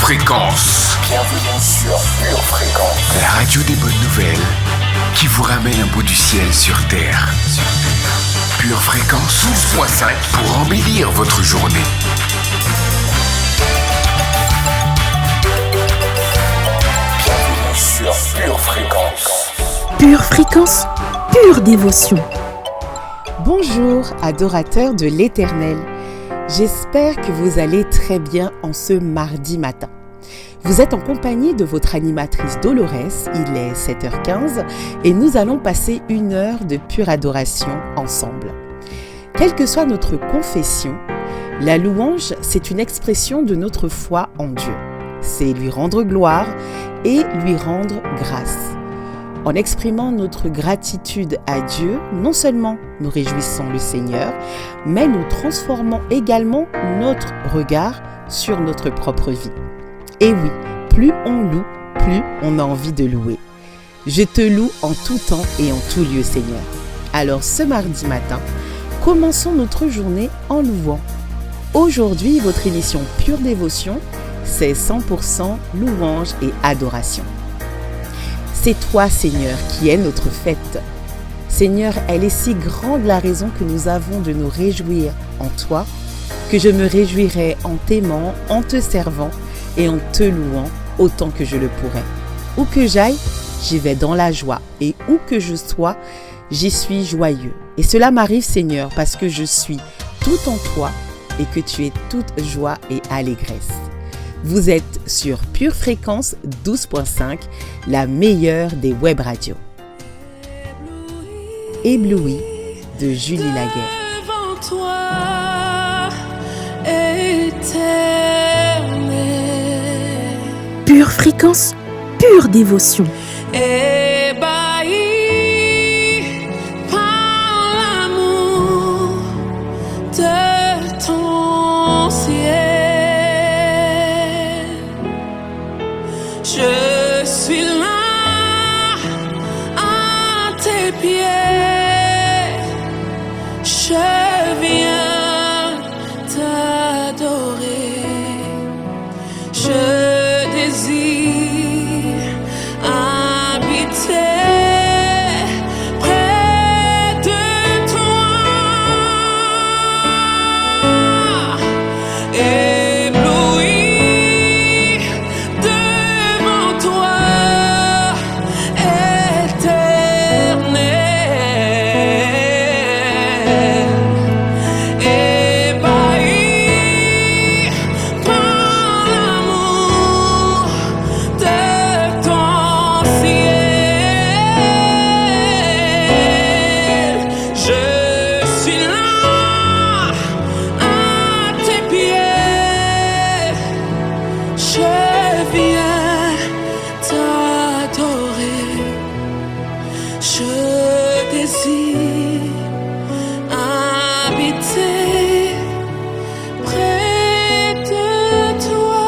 Fréquence. Bienvenue sur Pure Fréquence. La radio des bonnes nouvelles qui vous ramène un bout du ciel sur Terre. Pure Fréquence 12.5 pour embellir votre journée. Bienvenue sur Pure Fréquence. Pure Fréquence, pure dévotion. Bonjour, adorateurs de l'Éternel. J'espère que vous allez très bien en ce mardi matin. Vous êtes en compagnie de votre animatrice Dolores, il est 7h15 et nous allons passer une heure de pure adoration ensemble. Quelle que soit notre confession, la louange, c'est une expression de notre foi en Dieu. C'est lui rendre gloire et lui rendre grâce. En exprimant notre gratitude à Dieu, non seulement nous réjouissons le Seigneur, mais nous transformons également notre regard sur notre propre vie. Et oui, plus on loue, plus on a envie de louer. Je te loue en tout temps et en tout lieu, Seigneur. Alors ce mardi matin, commençons notre journée en louant. Aujourd'hui, votre émission Pure Dévotion, c'est 100% louange et adoration. C'est toi, Seigneur, qui es notre fête. Seigneur, elle est si grande la raison que nous avons de nous réjouir en toi, que je me réjouirai en t'aimant, en te servant et en te louant autant que je le pourrai. Où que j'aille, j'y vais dans la joie, et où que je sois, j'y suis joyeux. Et cela m'arrive, Seigneur, parce que je suis tout en toi et que tu es toute joie et allégresse. Vous êtes sur Pure Fréquence 12.5, la meilleure des web radios. Ébloui de Julie Laguerre. Devant toi, éternel. Pure Fréquence, pure dévotion. Ébahi par l'amour de ton ciel. Je suis là à tes pieds, je viens t'adorer, je désire habiter près de toi.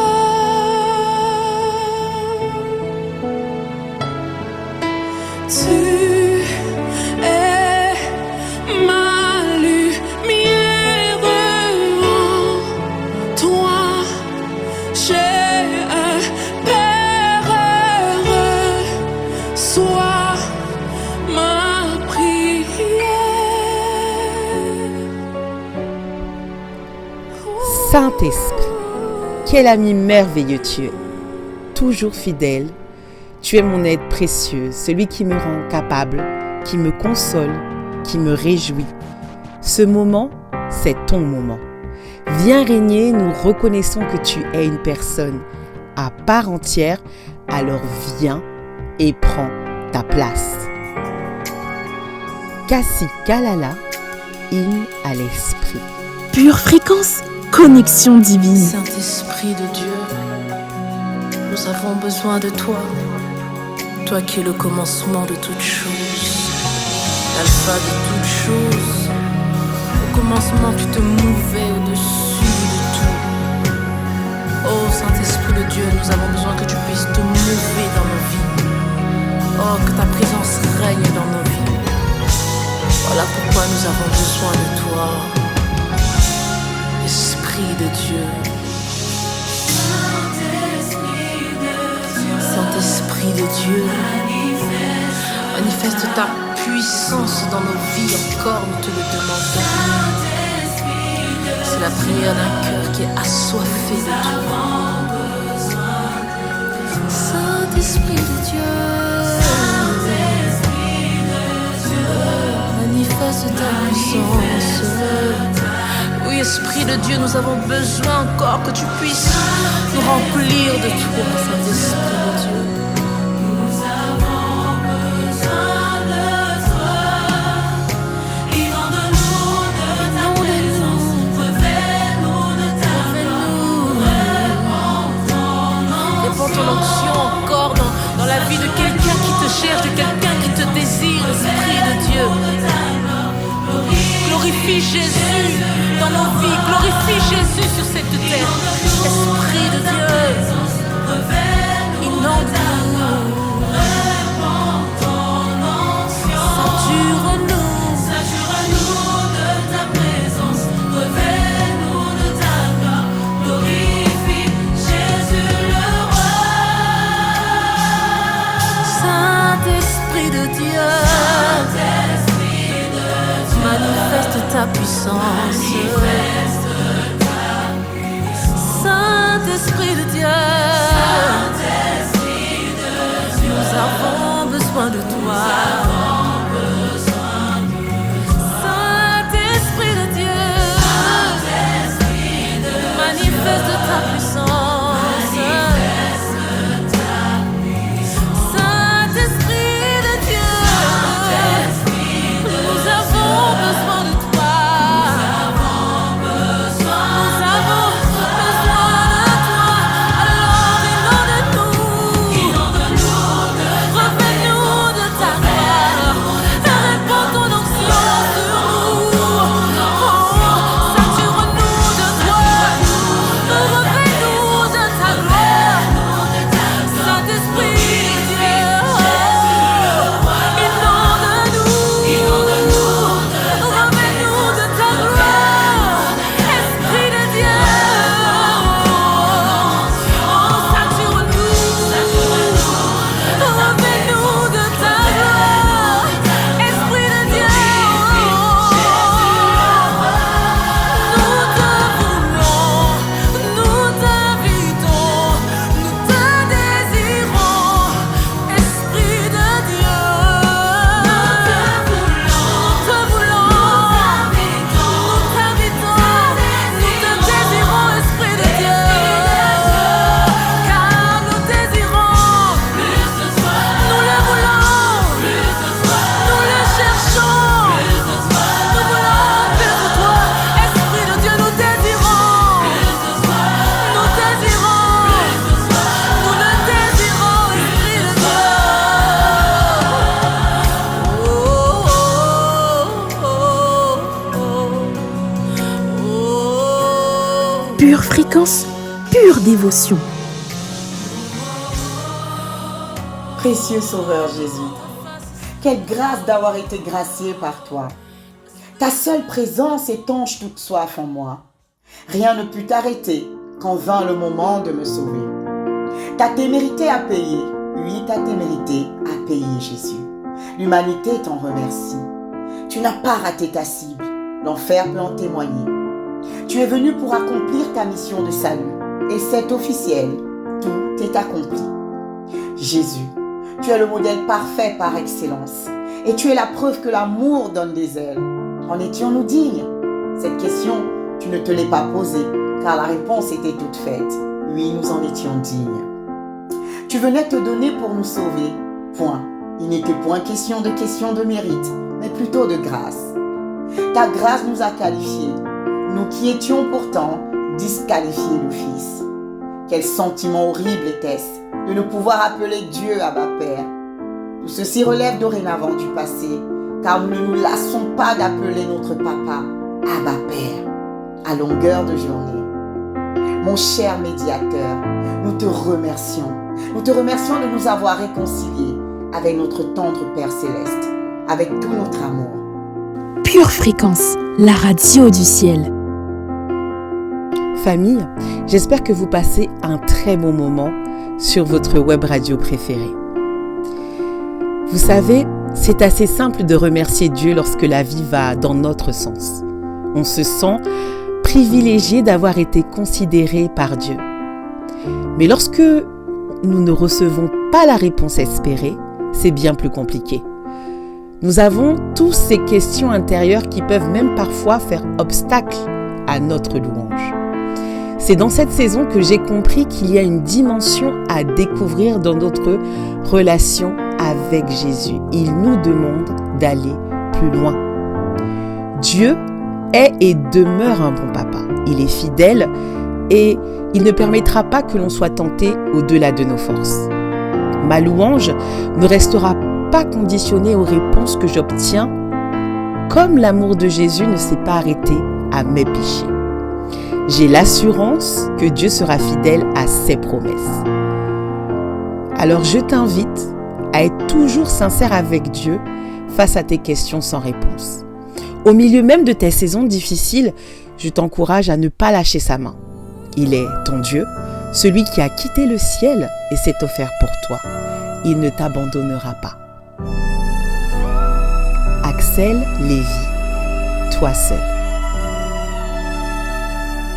Saint-Esprit, quel ami merveilleux tu es, toujours fidèle. Tu es mon aide précieuse, celui qui me rend capable, qui me console, qui me réjouit. Ce moment, c'est ton moment. Viens régner, nous reconnaissons que tu es une personne à part entière, alors viens et prends ta place. Kassi Kalala, hymne à l'esprit. Pure Fréquence, connexion divine. Saint-Esprit de Dieu, nous avons besoin de toi. Toi qui es le commencement de toutes choses, l'alpha de toutes choses. Au commencement, tu te mouvais au-dessus de tout. Oh Saint-Esprit de Dieu, nous avons besoin que tu puisses te mouver dans nos vies. Oh, que ta présence règne dans nos vies. Voilà pourquoi nous avons besoin de toi, Esprit de Dieu. Saint-Esprit. de Dieu, manifeste ta puissance dans nos vies, encore nous te le demandons. C'est la prière d'un cœur qui est assoiffé de toi. Saint-Esprit de Dieu, manifeste ta puissance. Oui, Esprit de Dieu, nous avons besoin encore que tu puisses nous remplir de toi, Saint-Esprit de Dieu. Nous avons besoin de toi. Inonde-nous de ta présence. Révèle-nous de ta gloire. Répands ton onction encore dans la vie de quelqu'un qui te cherche, de quelqu'un qui te désire, Esprit de Dieu. Glorifie Jésus dans nos vies, glorifie Jésus sur cette terre. Esprit de Dieu, inonde-nous, sature-nous de ta présence, révèle-nous de ta gloire, glorifie Jésus le roi. Saint-Esprit de Dieu, manifeste ta puissance. Saint-Esprit de Dieu, nous avons besoin de toi. Saint-Esprit de Dieu, manifeste ta puissance. Pure fréquence, pure dévotion. Précieux Sauveur Jésus, quelle grâce d'avoir été gracié par toi. Ta seule présence étanche toute soif en moi. Rien ne put t'arrêter quand vint le moment de me sauver. Ta témérité a payé, oui, ta témérité a payé, Jésus. L'humanité t'en remercie. Tu n'as pas raté ta cible, l'enfer peut en témoigner. Tu es venu pour accomplir ta mission de salut, et c'est officiel, tout est accompli. Jésus, tu es le modèle parfait par excellence, et tu es la preuve que l'amour donne des ailes. En étions-nous dignes? Cette question, tu ne te l'es pas posée, car la réponse était toute faite. Oui, nous en étions dignes. Tu venais te donner pour nous sauver. Point. Il n'était point question de mérite, mais plutôt de grâce. Ta grâce nous a qualifiés, nous qui étions pourtant disqualifiés d'office. Quel sentiment horrible était-ce de ne pouvoir appeler Dieu Abba Père. Tout ceci relève dorénavant du passé, car nous ne nous lassons pas d'appeler notre Papa Abba Père à longueur de journée. Mon cher médiateur, nous te remercions. Nous te remercions de nous avoir réconciliés avec notre tendre Père Céleste, avec tout notre amour. Pure fréquence, la radio du ciel. Famille, j'espère que vous passez un très bon moment sur votre web radio préférée. Vous savez, c'est assez simple de remercier Dieu lorsque la vie va dans notre sens. On se sent privilégié d'avoir été considéré par Dieu. Mais lorsque nous ne recevons pas la réponse espérée, c'est bien plus compliqué. Nous avons tous ces questions intérieures qui peuvent même parfois faire obstacle à notre louange. C'est dans cette saison que j'ai compris qu'il y a une dimension à découvrir dans notre relation avec Jésus. Il nous demande d'aller plus loin. Dieu est et demeure un bon papa. Il est fidèle et il ne permettra pas que l'on soit tenté au-delà de nos forces. Ma louange ne restera pas conditionnée aux réponses que j'obtiens, comme l'amour de Jésus ne s'est pas arrêté à mes péchés. J'ai l'assurance que Dieu sera fidèle à ses promesses. Alors je t'invite à être toujours sincère avec Dieu face à tes questions sans réponse. Au milieu même de tes saisons difficiles, je t'encourage à ne pas lâcher sa main. Il est ton Dieu, celui qui a quitté le ciel et s'est offert pour toi. Il ne t'abandonnera pas. Axel Lévy, toi seul.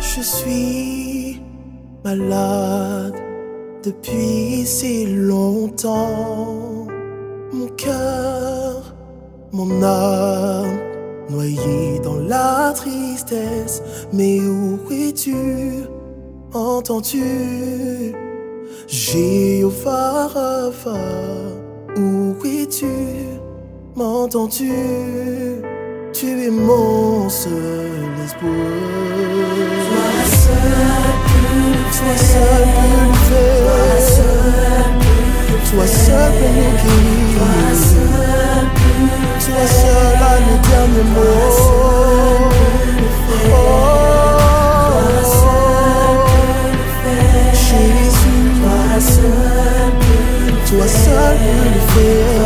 Je suis malade depuis si longtemps. Mon cœur, mon âme, noyé dans la tristesse. Mais où es-tu? Entends-tu? Jéhovah Rapha, où es-tu? M'entends-tu? Tu es mon seul espoir. Toi seul peut nous faire. Toi seul peut nous guérir. Toi seul a le dernier mot. Jésus, toi seul peux le faire.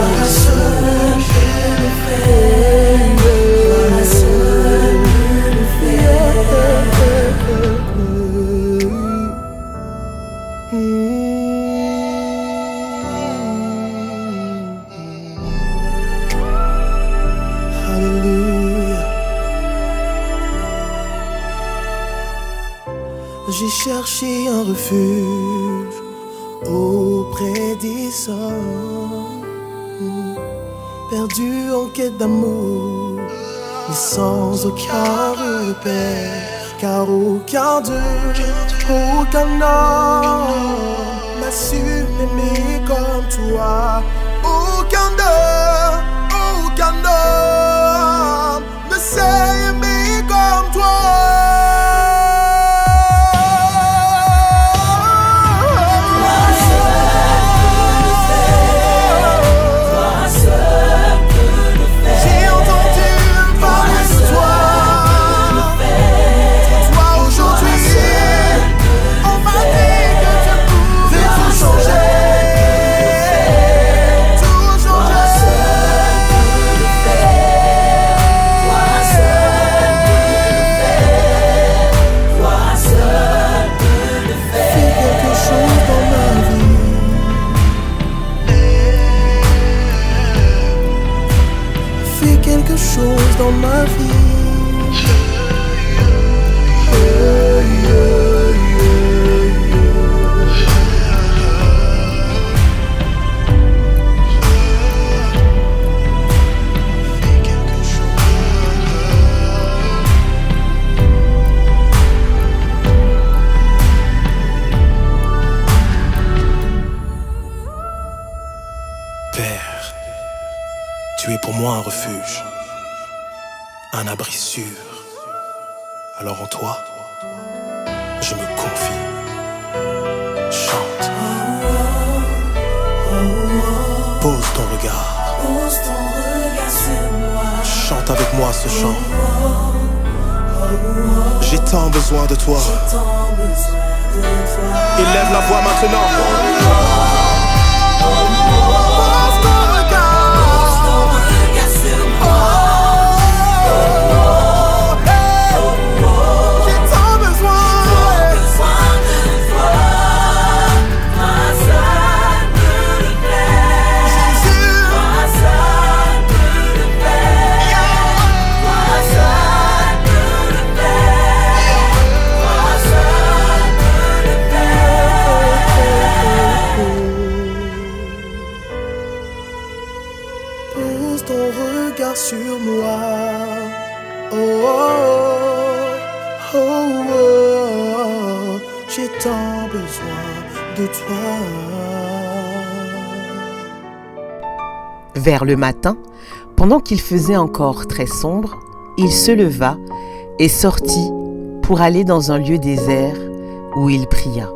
J'ai cherché un refuge auprès des hommes, perdu en quête d'amour, mais sans aucun repère, car aucun homme n'a su m'aimer comme toi. Aucun homme ne sait aimer comme toi. Dans ma vie, Père, tu es pour moi un refuge, un abri sûr. Alors en toi, je me confie. Chante. Pose ton regard sur moi. Chante avec moi ce chant. J'ai tant besoin de toi. Élève la voix maintenant. sur moi. Oh, oh, oh, oh, j'ai tant besoin de toi. Vers le matin, pendant qu'il faisait encore très sombre, il se leva et sortit pour aller dans un lieu désert où il pria.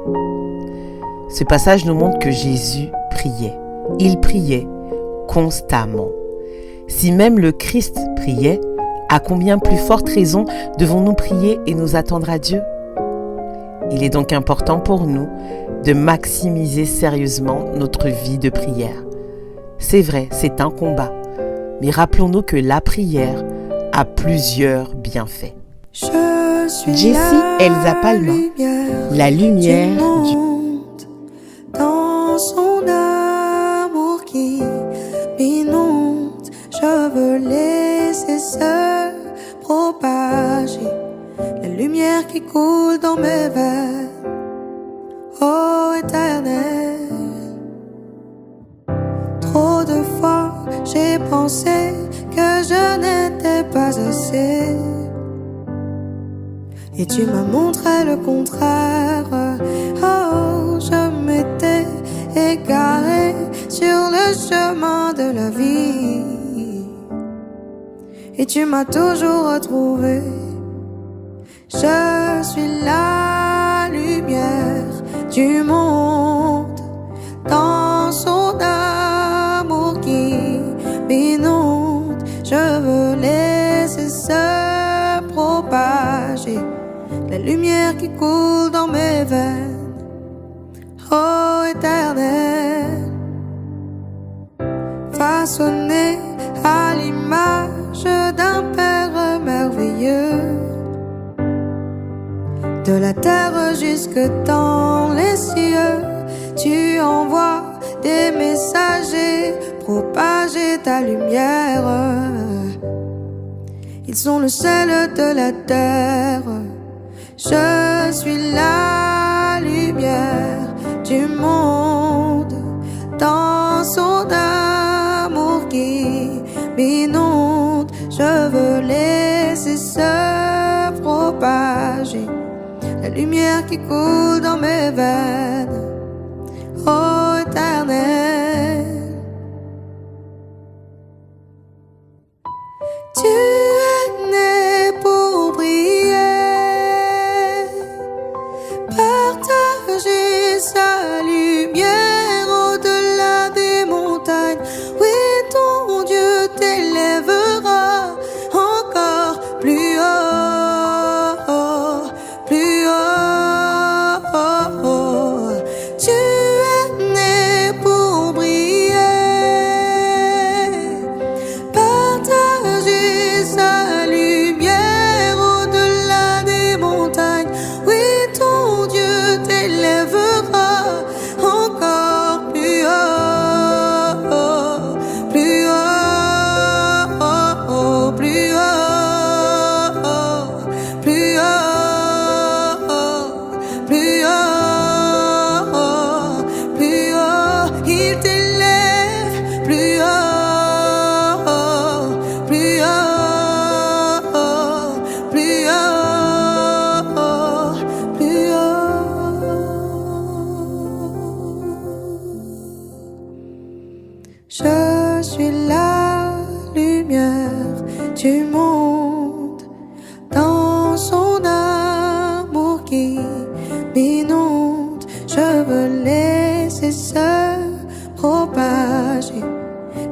Ce passage nous montre que Jésus priait. Il priait constamment. Si même le Christ priait, à combien plus forte raison devons-nous prier et nous attendre à Dieu ? Il est donc important pour nous de maximiser sérieusement notre vie de prière. C'est vrai, c'est un combat, mais rappelons-nous que la prière a plusieurs bienfaits. Jessie Elsa Palma, la lumière du monde, dans son amour qui m'inonde, je veux laisser se propager la lumière qui coule dans mes veines, ô Éternel. Trop de fois j'ai pensé que je n'étais pas assez, et tu m'as montré le contraire. Oh, je m'étais égarée sur le chemin de la vie, et tu m'as toujours retrouvée. Je suis la lumière du monde, dans son amour qui m'inonde. Je veux laisser se propager la lumière qui coule dans mes veines, ô Éternel. Façonné à l'image d'un Père merveilleux, de la terre jusque dans les cieux, tu envoies des messagers propager ta lumière. Ils sont le sel de la terre. Je suis la lumière du monde, dans son amour qui m'inonde. Je veux laisser se propager la lumière qui coule dans mes veines, ô Éternel. Tu es né pour briller, partager sa lumière au-delà des montagnes. Oui, ton Dieu t'élèvera encore plus haut, plus haut. Tu es né pour briller, partager sa lumière au-delà des montagnes. Oui, ton Dieu t'élèvera encore plus haut, plus haut, plus haut, plus haut, plus haut, plus haut. Il t'élève plus haut, plus haut, plus haut, plus haut. Je suis la lumière du monde, dans son amour qui m'inonde. Je veux laisser se propager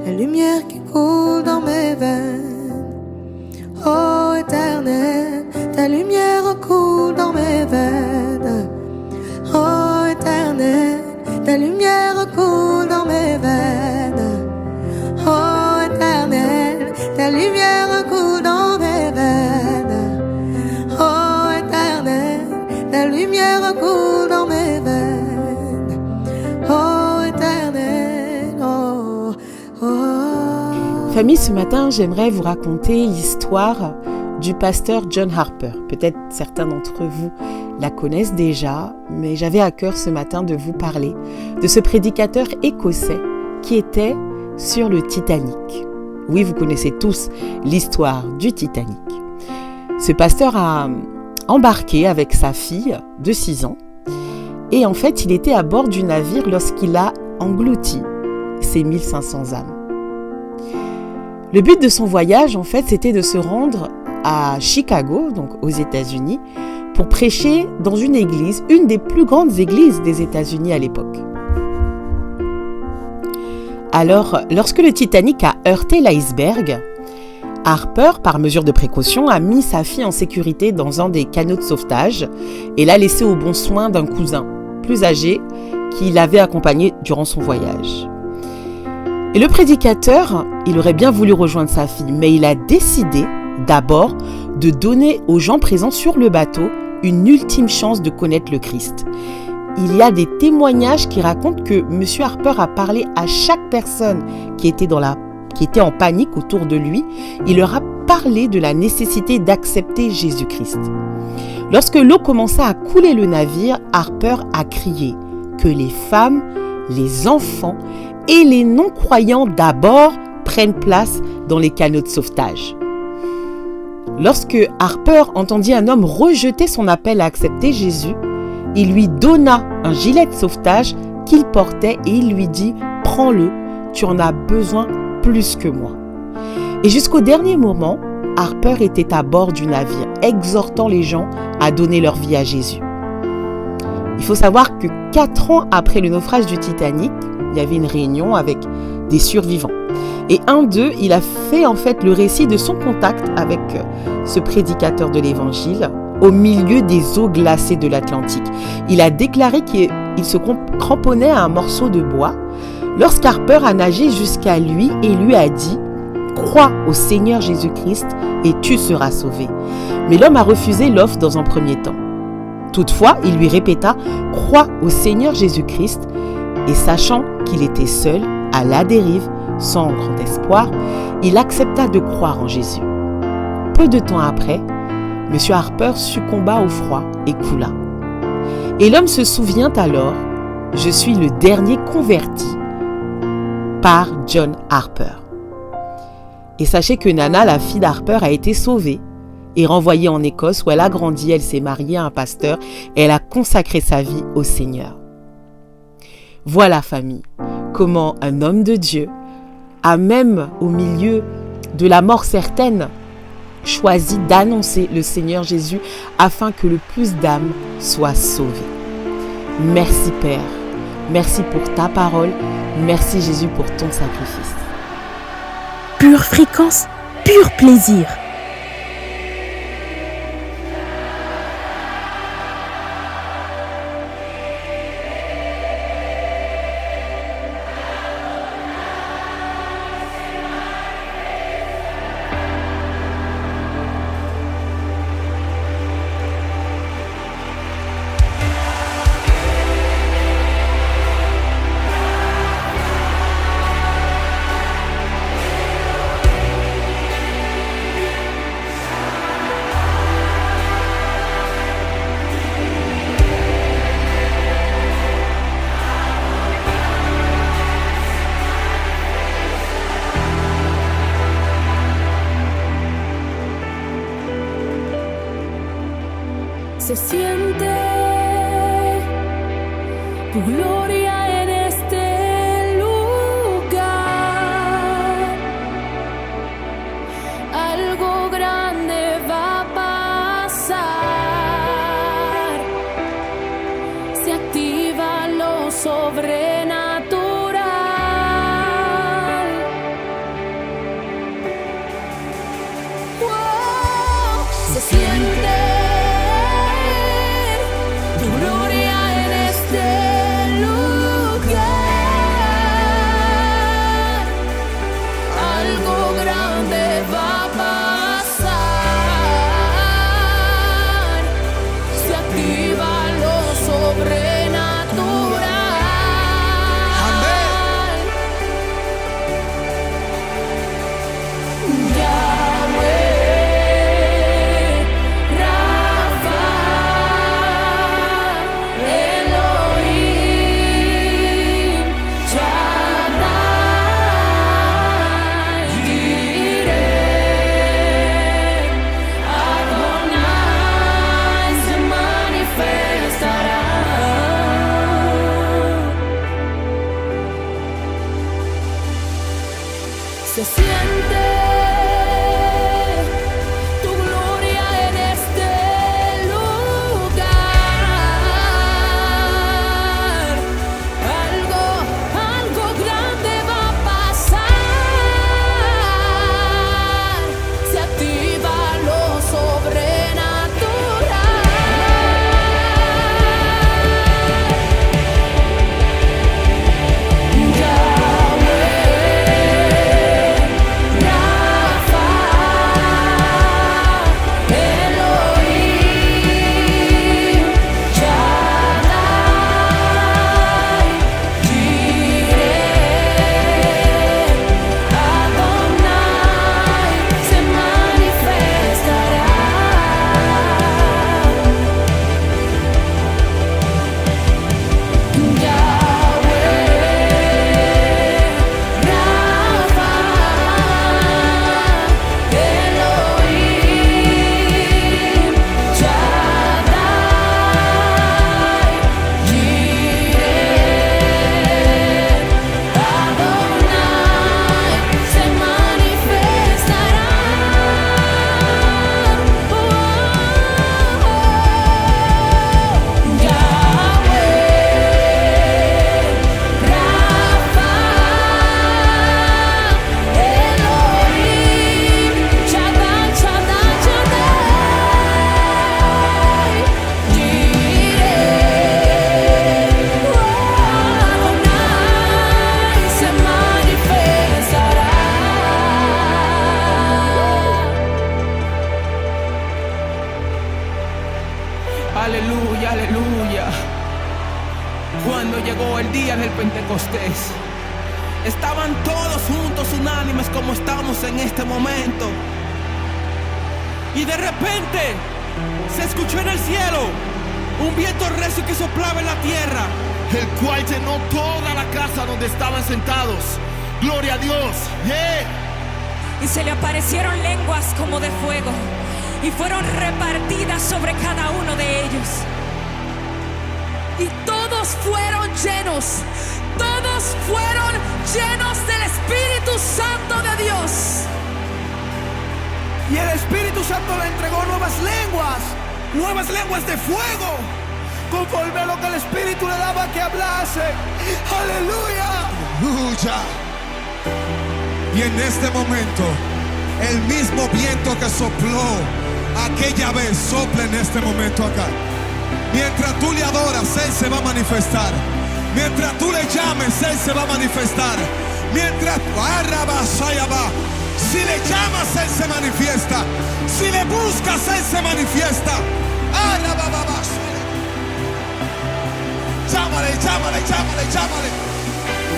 la lumière qui coule dans mes veines, ô Éternel. Ta lumière coule dans mes veines, ô Éternel. Ta lumière coule dans mes veines, ô Éternel. Ta lumière coule dans mes veines, ô Éternel. Ta lumière coule dans mes veines, ô Éternel, oh, oh. Famille, ce matin, j'aimerais vous raconter l'histoire du pasteur John Harper. Peut-être certains d'entre vous la connaissent déjà, mais j'avais à cœur ce matin de vous parler de ce prédicateur écossais qui était sur le Titanic. Oui, vous connaissez tous l'histoire du Titanic. Ce pasteur a embarqué avec sa fille de 6 ans et en fait, il était à bord du navire lorsqu'il a englouti ces 1500 âmes. Le but de son voyage, en fait, c'était de se rendre à Chicago, donc aux États-Unis, pour prêcher dans une église, une des plus grandes églises des États-Unis à l'époque. Alors, lorsque le Titanic a heurté l'iceberg, Harper, par mesure de précaution, a mis sa fille en sécurité dans un des canots de sauvetage et l'a laissée au bon soin d'un cousin plus âgé qui l'avait accompagné durant son voyage. Et le prédicateur, il aurait bien voulu rejoindre sa fille, mais il a décidé d'abord de donner aux gens présents sur le bateau une ultime chance de connaître le Christ. Il y a des témoignages qui racontent que M. Harper a parlé à chaque personne qui était en panique autour de lui. Il leur a parlé de la nécessité d'accepter Jésus-Christ. Lorsque l'eau commença à couler le navire, Harper a crié que les femmes, les enfants et les non-croyants d'abord prennent place dans les canots de sauvetage. Lorsque Harper entendit un homme rejeter son appel à accepter Jésus, il lui donna un gilet de sauvetage qu'il portait et il lui dit « Prends-le, tu en as besoin plus que moi. » Et jusqu'au dernier moment, Harper était à bord du navire, exhortant les gens à donner leur vie à Jésus. Il faut savoir que 4 ans après le naufrage du Titanic, il y avait une réunion avec des survivants. Et un d'eux, il a fait en fait le récit de son contact avec ce prédicateur de l'évangile au milieu des eaux glacées de l'Atlantique. Il a déclaré qu'il se cramponnait à un morceau de bois lorsqu'Harper a nagé jusqu'à lui et lui a dit « Crois au Seigneur Jésus-Christ et tu seras sauvé ». Mais l'homme a refusé l'offre dans un premier temps. Toutefois, il lui répéta « Crois au Seigneur Jésus-Christ » et sachant qu'il était seul, à la dérive, sans grand espoir, il accepta de croire en Jésus. Peu de temps après, M. Harper succomba au froid et coula. Et l'homme se souvient alors « Je suis le dernier converti » par John Harper. Et sachez que Nana, la fille d'Harper, a été sauvée et renvoyée en Écosse où elle a grandi, elle s'est mariée à un pasteur et elle a consacré sa vie au Seigneur. Voilà, famille, comment un homme de Dieu a même au milieu de la mort certaine choisi d'annoncer le Seigneur Jésus afin que le plus d'âmes soient sauvées. Merci Père, merci pour ta parole, merci Jésus pour ton sacrifice. Pure fréquence, pur plaisir. Se siente tu gloria en este lugar. Algo grande va a pasar. Se activa lo sobrenatural. Wow, se siente. Sobrenatural. Se siente tu gloria en este lugar. Algo grande va a pasar. Se activa lo sobrenatural. Aleluya, aleluya. Cuando llegó el día del Pentecostés, estaban todos juntos unánimes como estamos en este momento. Y de repente se escuchó en el cielo un viento recio que soplaba en la tierra, el cual llenó toda la casa donde estaban sentados. Gloria a Dios. Y se le aparecieron lenguas como de fuego y fueron repartidas sobre cada uno de ellos. Y todos fueron llenos del Espíritu Santo de Dios. Y el Espíritu Santo le entregó nuevas lenguas de fuego, conforme a lo que el Espíritu le daba que hablase. ¡Aleluya! ¡Aleluya! Y en este momento, el mismo viento que sopló aquella vez sopla en este momento acá. Mientras tú le adoras, Él se va a manifestar. Mientras tú le llames, Él se va a manifestar. Mientras si le llamas, Él se manifiesta. Si le buscas, Él se manifiesta. Llámale.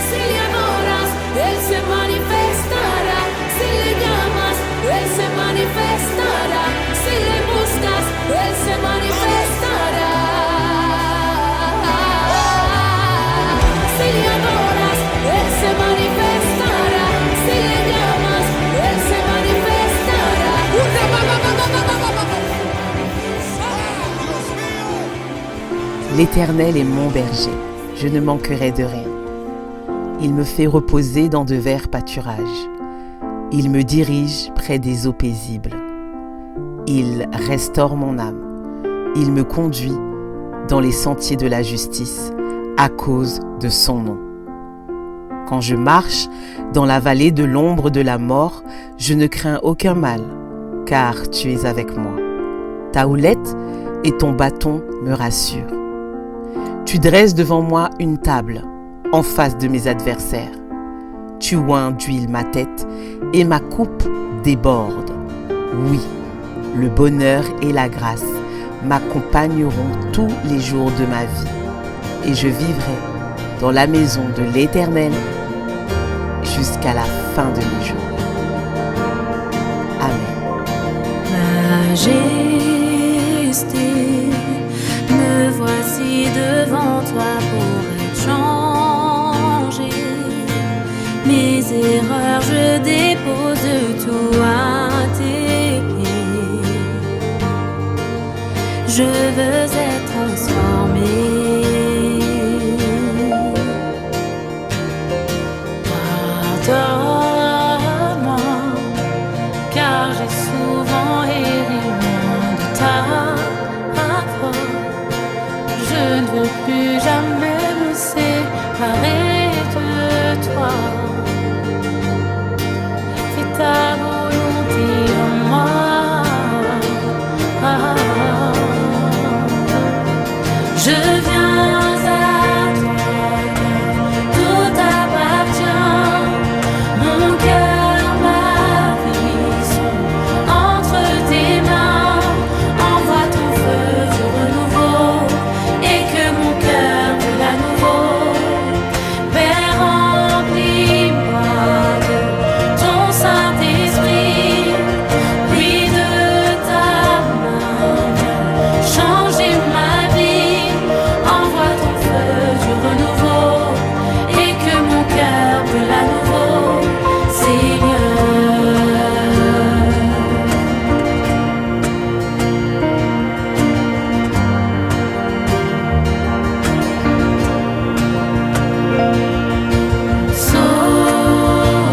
Si le adoras, Él se manifestará. Si le llamas, Él se manifestará. Si le buscas, Él se manifestará. Si le adoras, Él se manifestará. Si le llamas, Él se manifestará. L'Éternel est mon berger, je ne manquerai de rien. Il me fait reposer dans de verts pâturages. Il me dirige près des eaux paisibles. Il restaure mon âme. Il me conduit dans les sentiers de la justice à cause de son nom. Quand je marche dans la vallée de l'ombre de la mort, je ne crains aucun mal, car tu es avec moi. Ta houlette et ton bâton me rassurent. Tu dresses devant moi une table en face de mes adversaires. Tu oins d'huile ma tête et ma coupe déborde. Oui, le bonheur et la grâce m'accompagneront tous les jours de ma vie et je vivrai dans la maison de l'Éternel jusqu'à la fin de mes jours. Amen. Majesté, me voici devant toi pour échanger mes erreurs, je dépose tout à tes pieds. Je veux être transformé. Pardonne-moi veux plus jamais me séparer de toi. Fais ta volonté en moi. Je viens à toi, tout appartient, mon cœur, ma vie sont entre tes mains. Envoie ton feu du renouveau et que mon cœur brûle à nouveau. Père, remplis-moi de ton Saint-Esprit, puis de ta main, changer ma vie. Envoie ton feu du renouveau et que mon cœur brûle à nouveau, Seigneur. Sauveur,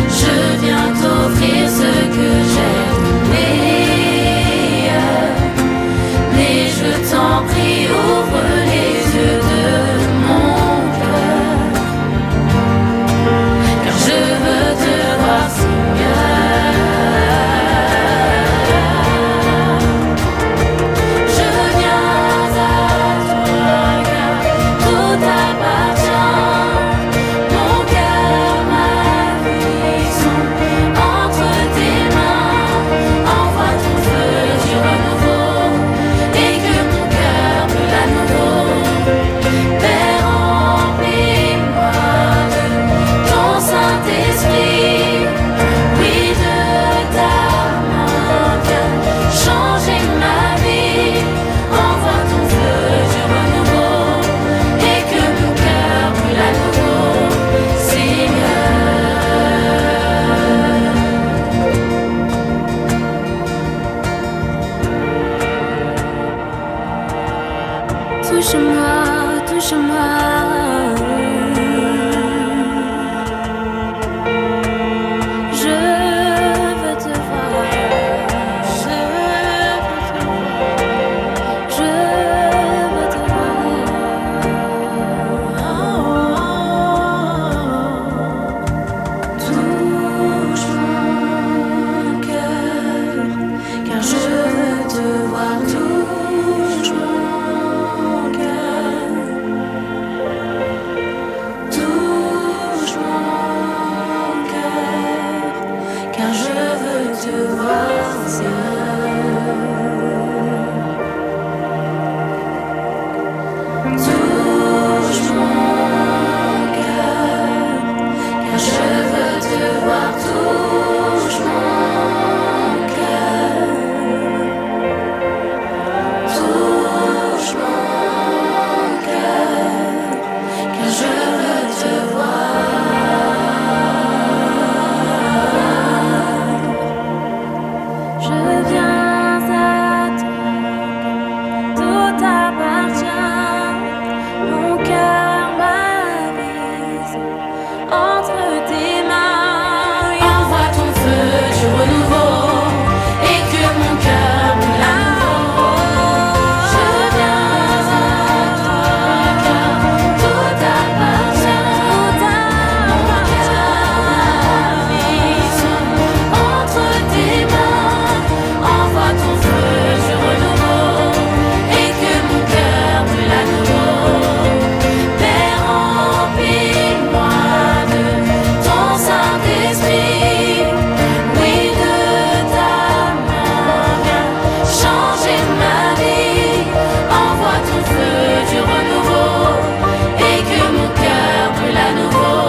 je viens t'offrir ce que j'ai de meilleur. Mais je t'en prie, ouvre les yeux de mon cœur, car je veux te voir, Seigneur. Je viens à toi, car tout appartient, mon cœur, ma vie sont entre tes mains. Envoie ton feu du renouveau et que mon cœur brûle à nouveau. Père, remplis-moi de ton Saint-Esprit, oui, de ta main, viens changer ma vie. Envoie ton feu du renouveau et que mon cœur brûle à nouveau, Seigneur. Touche-moi, touche-moi. Je veux te voir, je veux te voir, je veux te voir. Touche mon cœur, car je veux te voir. Touche mon cœur, touche mon cœur, car je veux te voir, Seigneur. Touche mon cœur, car je veux te voir. Touche mon cœur, touche mon cœur, car je veux te voir. Je viens à toi, tout appartient, mon cœur, ma vie entre tes mains. Envoie ton feu du renouveau et que mon cœur brûle à nouveau. Je viens à toi, car tout appartient, mon cœur, ma vie sont entre tes mains. Envoie ton feu du renouveau et que mon cœur brûle à nouveau. Père, remplis-moi de ton Saint-Esprit, oui, de ta main, viens changer ma vie. Envoie ton feu du renouveau et que mon cœur brûle à nouveau.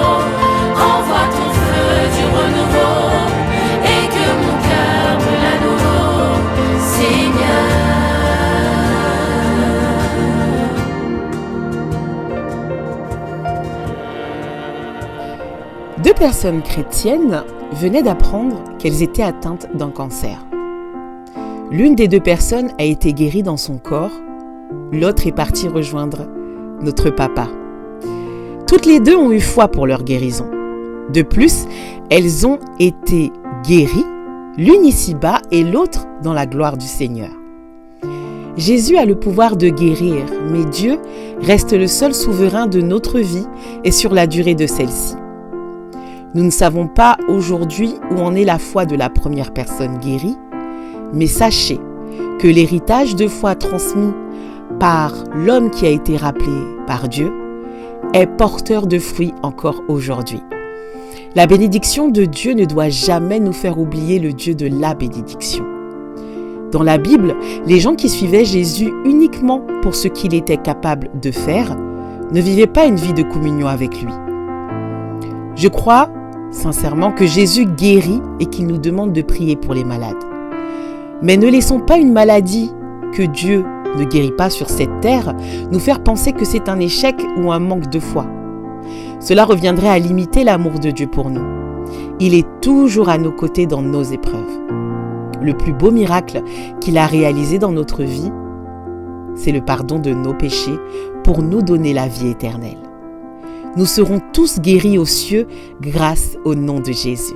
Envoie ton feu du renouveau et que mon cœur brûle à nouveau, Seigneur. Deux personnes chrétiennes venaient d'apprendre qu'elles étaient atteintes d'un cancer. L'une des deux personnes a été guérie dans son corps, l'autre est partie rejoindre notre papa. Toutes les deux ont eu foi pour leur guérison. De plus, elles ont été guéries, l'une ici-bas et l'autre dans la gloire du Seigneur. Jésus a le pouvoir de guérir, mais Dieu reste le seul souverain de notre vie et sur la durée de celle-ci. Nous ne savons pas aujourd'hui où en est la foi de la première personne guérie, mais sachez que l'héritage de foi transmis par l'homme qui a été rappelé par Dieu est porteur de fruits encore aujourd'hui. La bénédiction de Dieu ne doit jamais nous faire oublier le Dieu de la bénédiction. Dans la Bible, les gens qui suivaient Jésus uniquement pour ce qu'il était capable de faire ne vivaient pas une vie de communion avec lui. Je crois sincèrement que Jésus guérit et qu'il nous demande de prier pour les malades. Mais ne laissons pas une maladie que Dieu ne guérit pas sur cette terre nous faire penser que c'est un échec ou un manque de foi. Cela reviendrait à limiter l'amour de Dieu pour nous. Il est toujours à nos côtés dans nos épreuves. Le plus beau miracle qu'il a réalisé dans notre vie, c'est le pardon de nos péchés pour nous donner la vie éternelle. Nous serons tous guéris aux cieux grâce au nom de Jésus.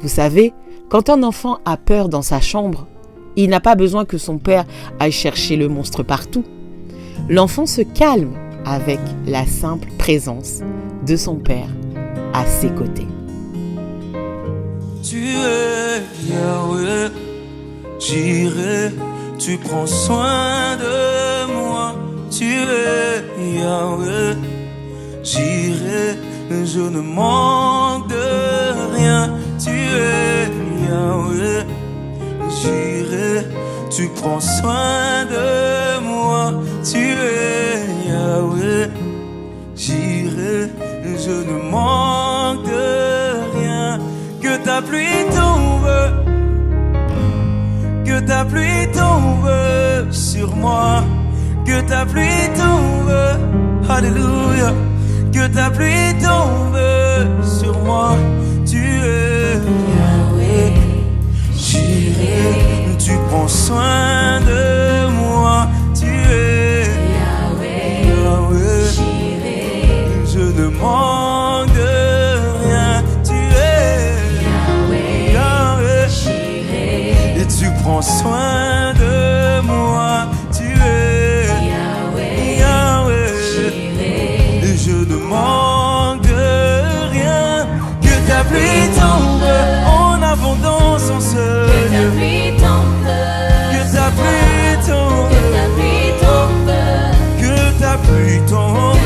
Vous savez, quand un enfant a peur dans sa chambre, il n'a pas besoin que son père aille chercher le monstre partout. L'enfant se calme avec la simple présence de son père à ses côtés. Tu es Yahweh, j'irai, tu prends soin de moi. Tu es Yahweh, j'irai, je ne manque de rien. Tu es Yahweh, j'irai, tu prends soin de moi. Tu es Yahweh, j'irai, je ne manque de rien. Que ta pluie tombe, que ta pluie tombe sur moi, que ta pluie tombe, alléluia, que ta pluie tombe sur moi. Tu es Yahweh, j'irai, tu prends soin de moi. Tu es Yahweh, Yahweh, j'irai, je ne manque de rien. Tu es Yahweh, Yahweh, j'irai, et tu prends soin de moi. Tu es Yahweh, Yahweh, j'irai, et je ne manque de rien. Que ta pluie tombe en abondance en ce lieu. Que ta pluie tombe, que ta pluie tombe, que ta pluie tombe,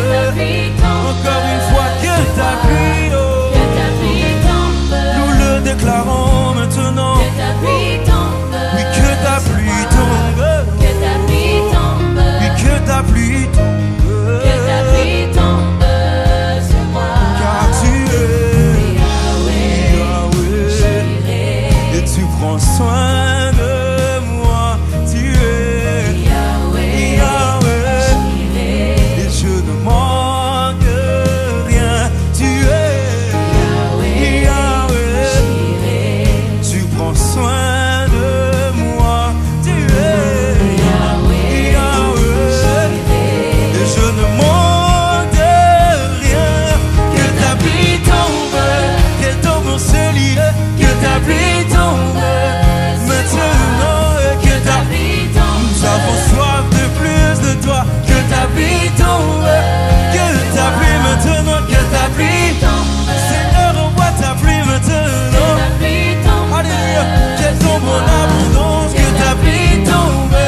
encore une fois que ta pluie, oh, que ta pluie tombe, nous le déclarons maintenant, que ta pluie tombe, oui que ta pluie tombe, que ta pluie tombe, oui que ta pluie tombe, que ta pluie tombe sur moi, car tu es Yahweh, Yahweh, et tu prends soin de moi. Tu es Yahweh, Yahweh, et je ne manque de rien. Tu es Yahweh, Yahweh, tu prends soin de moi. Tu es Yahweh, Yahweh, et je ne manque de rien. Que ta pluie tombe, qu'elle tombe en ce lieu, que ta pluie tombe maintenant, que ta pluie tombe. Nous avons soif de plus de toi. Que ta pluie tombe, que ta pluie maintenant, que ta pluie tombe. Seigneur, envoie ta pluie maintenant. Alléluia, qu'elle tombe en abondance. Que ta pluie tombe,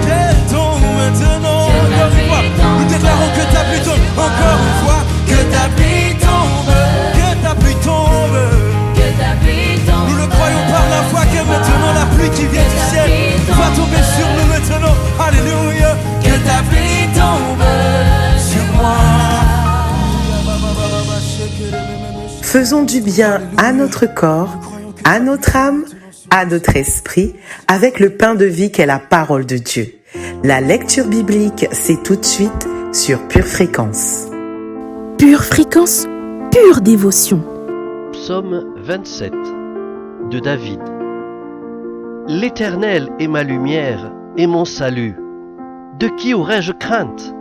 qu'elle tombe maintenant. Encore une fois, nous déclarons que ta pluie tombe. Encore une fois, que ta pluie tombe, que ta pluie tombe. Nous le croyons par la foi que maintenant la pluie qui vient du ciel va tomber sur nous maintenant. Alléluia, que ta pluie tombe sur moi. Faisons du bien à notre corps, à notre âme, à notre esprit, avec le pain de vie qu'est la parole de Dieu. La lecture biblique, c'est tout de suite sur Pure Fréquence. Pure Fréquence, pure dévotion. Psaume 27 de David. L'Éternel est ma lumière et mon salut. De qui aurais-je crainte?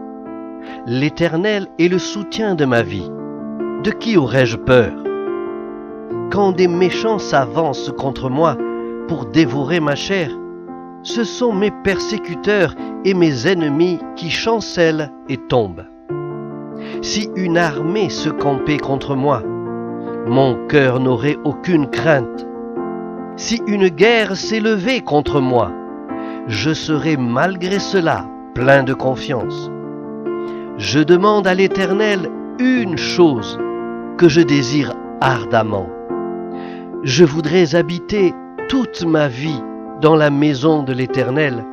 L'Éternel est le soutien de ma vie. De qui aurais-je peur? Quand des méchants s'avancent contre moi pour dévorer ma chair, Ce sont mes persécuteurs et mes ennemis qui chancellent et tombent. Si une armée se campait contre moi, mon cœur n'aurait aucune crainte. Si une guerre s'élevait contre moi, je serais malgré cela plein de confiance. Je demande à l'Éternel une chose que je désire ardemment. Je voudrais habiter toute ma vie dans la maison de l'Éternel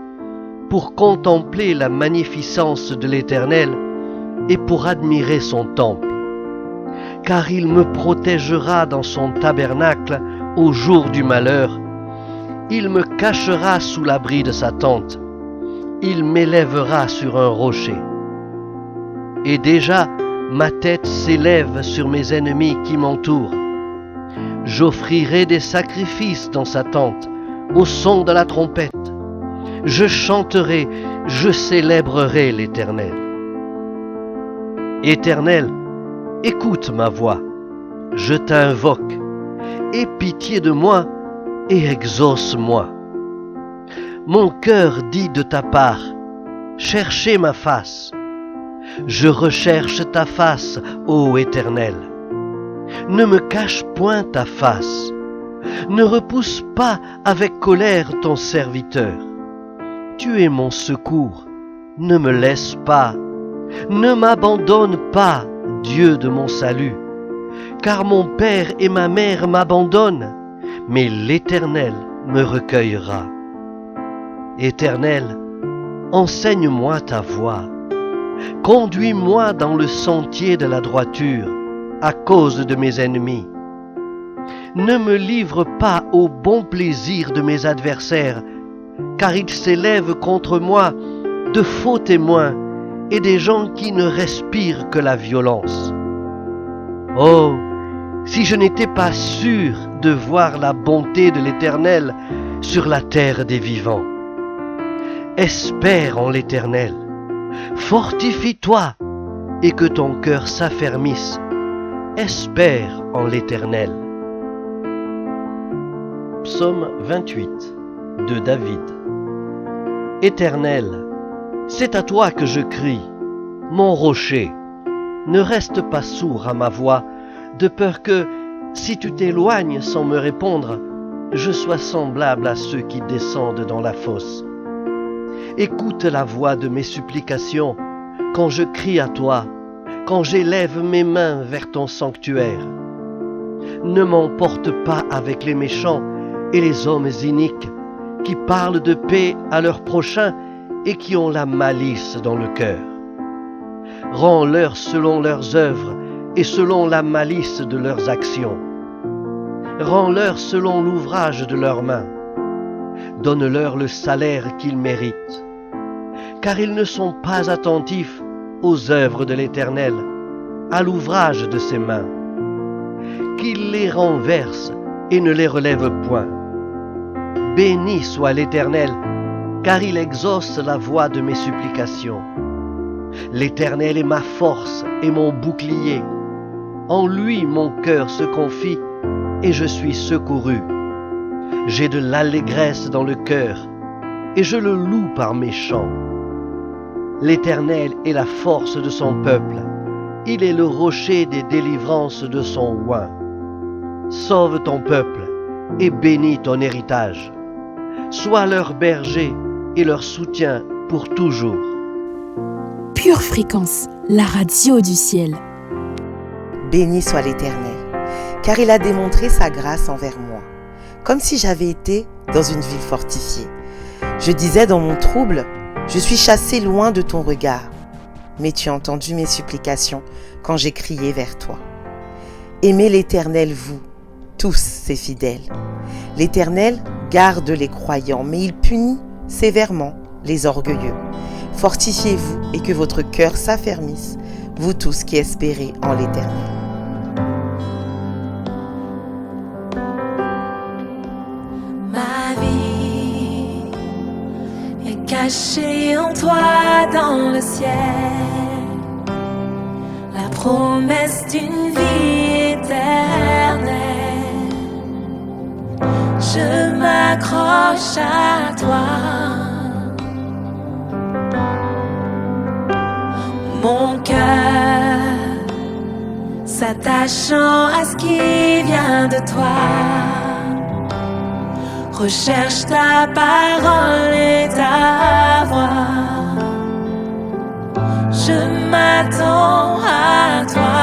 pour contempler la magnificence de l'Éternel et pour admirer son temple. Car il me protégera dans son tabernacle au jour du malheur. Il me cachera sous l'abri de sa tente. Il m'élèvera sur un rocher. Et déjà, ma tête s'élève sur mes ennemis qui m'entourent. J'offrirai des sacrifices dans sa tente, au son de la trompette. Je chanterai, je célébrerai l'Éternel. Éternel, écoute ma voix, je t'invoque, aie pitié de moi et exauce-moi. Mon cœur dit de ta part, cherchez ma face. Je recherche ta face, ô Éternel. Ne me cache point ta face. Ne repousse pas avec colère ton serviteur. Tu es mon secours. Ne me laisse pas. Ne m'abandonne pas, Dieu de mon salut. Car mon père et ma mère m'abandonnent, mais l'Éternel me recueillera. Éternel, enseigne-moi ta voie. Conduis-moi dans le sentier de la droiture, à cause de mes ennemis. Ne me livre pas au bon plaisir de mes adversaires, car ils s'élèvent contre moi de faux témoins et des gens qui ne respirent que la violence. Oh, si je n'étais pas sûr de voir la bonté de l'Éternel sur la terre des vivants. Espère en l'Éternel, fortifie-toi et que ton cœur s'affermisse. Espère en l'Éternel. Psaume 28 de David. Éternel, c'est à toi que je crie, mon rocher. Ne reste pas sourd à ma voix, de peur que, si tu t'éloignes sans me répondre, je sois semblable à ceux qui descendent dans la fosse. Écoute la voix de mes supplications quand je crie à toi, quand j'élève mes mains vers ton sanctuaire. Ne m'emporte pas avec les méchants et les hommes iniques qui parlent de paix à leur prochain et qui ont la malice dans le cœur. Rends-leur selon leurs œuvres et selon la malice de leurs actions. Rends-leur selon l'ouvrage de leurs mains. Donne-leur le salaire qu'ils méritent. Car ils ne sont pas attentifs aux œuvres de l'Éternel, à l'ouvrage de ses mains. Qu'il les renverse et ne les relève point. Béni soit l'Éternel, car il exauce la voix de mes supplications. L'Éternel est ma force et mon bouclier. En lui mon cœur se confie et je suis secouru. J'ai de l'allégresse dans le cœur et je le loue par mes chants. L'Éternel est la force de son peuple. Il est le rocher des délivrances de son oint. Sauve ton peuple et bénis ton héritage. Sois leur berger et leur soutien pour toujours. Pure Fréquence, la radio du ciel. Béni soit l'Éternel, car il a démontré sa grâce envers moi, comme si j'avais été dans une ville fortifiée. Je disais dans mon trouble, je suis chassé loin de ton regard, mais tu as entendu mes supplications quand j'ai crié vers toi. Aimez l'Éternel, vous, tous ses fidèles. L'Éternel garde les croyants, mais il punit sévèrement les orgueilleux. Fortifiez-vous et que votre cœur s'affermisse, vous tous qui espérez en l'Éternel. Ma vie est cachée en toi dans le ciel. La promesse d'une vie éternelle. je m'accroche à toi. Mon cœur s'attachant à ce qui vient de toi, recherche ta parole et ta voix. Je m'attends à toi.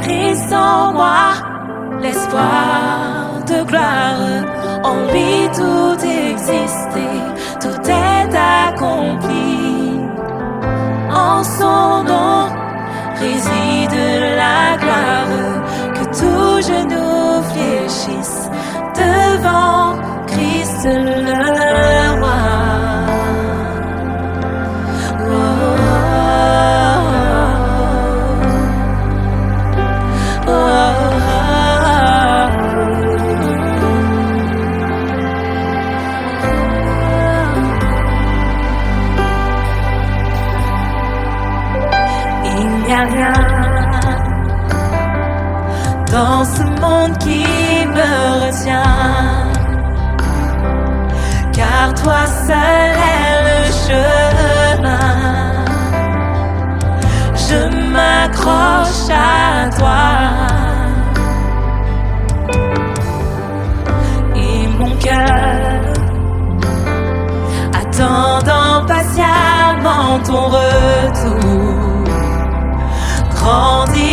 Christ en moi, l'espoir de gloire. En lui tout existait, tout est accompli. En son nom réside la gloire. Que tout genou fléchisse devant Christ le roi. Il n'y a rien dans ce monde qui me retient, car toi seul est le chemin. Je m'accroche à toi et mon cœur attendant patiemment ton retour grandit